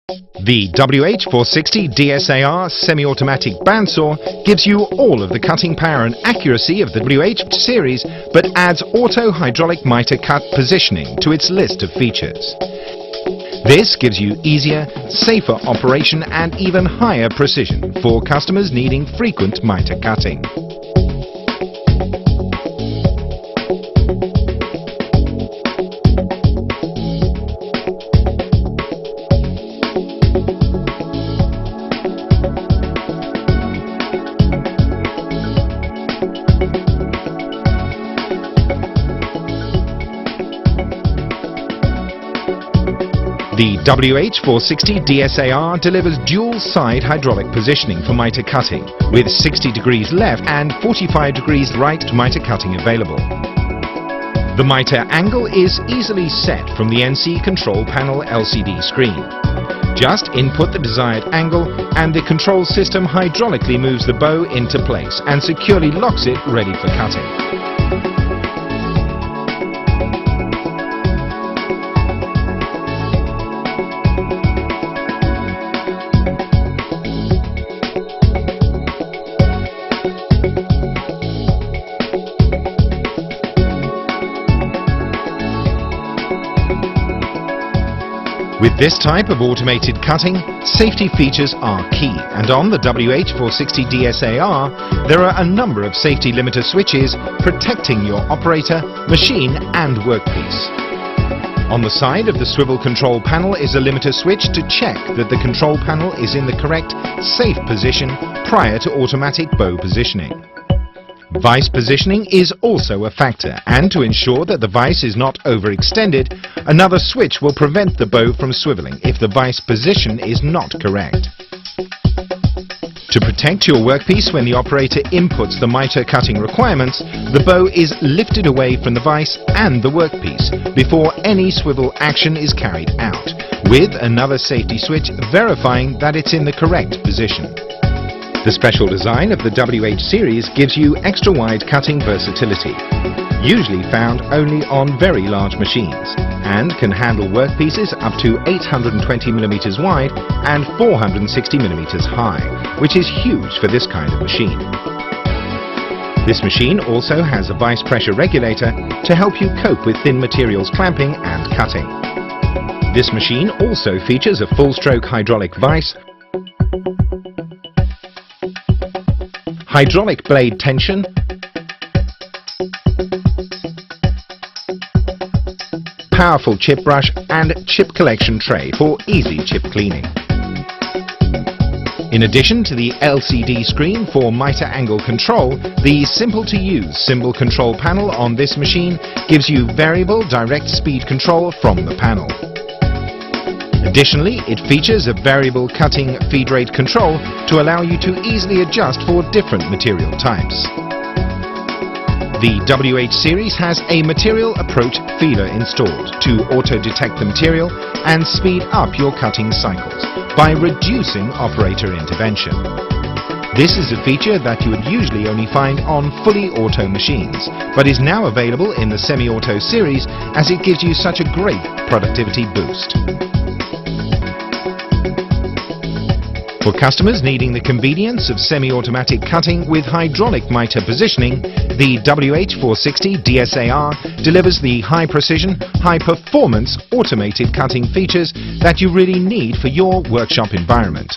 The WH460 DSAR semi-automatic bandsaw gives you all of the cutting power and accuracy of the WH series, but adds auto-hydraulic miter cut positioning to its list of features. This gives you easier, safer operation and even higher precision for customers needing frequent miter cutting. The WH460 DSAR delivers dual-side hydraulic positioning for miter cutting, with 60 degrees left and 45 degrees right miter cutting available. The miter angle is easily set from the NC control panel LCD screen. Just input the desired angle and the control system hydraulically moves the bow into place and securely locks it ready for cutting. With this type of automated cutting, safety features are key, and on the WH460 DSAR, there are a number of safety limiter switches protecting your operator, machine and workpiece. On the side of the swivel control panel is a limiter switch to check that the control panel is in the correct, safe position prior to automatic bow positioning. Vice positioning is also a factor, and to ensure that the vice is not overextended, another switch will prevent the bow from swiveling if the vice position is not correct. To protect your workpiece when the operator inputs the miter cutting requirements, the bow is lifted away from the vice and the workpiece before any swivel action is carried out, with another safety switch verifying that it's in the correct position. The special design of the WH series gives you extra wide cutting versatility, usually found only on very large machines, and can handle workpieces up to 820mm wide and 460mm high, which is huge for this kind of machine. This machine also has a vice pressure regulator to help you cope with thin materials clamping and cutting. This machine also features a full-stroke hydraulic vice, hydraulic blade tension, powerful chip brush and chip collection tray for easy chip cleaning. In addition to the LCD screen for miter angle control, the simple-to-use symbol control panel on this machine gives you variable direct speed control from the panel. Additionally, it features a variable cutting feed rate control to allow you to easily adjust for different material types. The WH series has a material approach feeler installed to auto-detect the material and speed up your cutting cycles by reducing operator intervention. This is a feature that you would usually only find on fully auto machines, but is now available in the semi-auto series as it gives you such a great productivity boost. For customers needing the convenience of semi-automatic cutting with hydraulic miter positioning, the WH460 DSAR delivers the high-precision, high-performance automated cutting features that you really need for your workshop environment.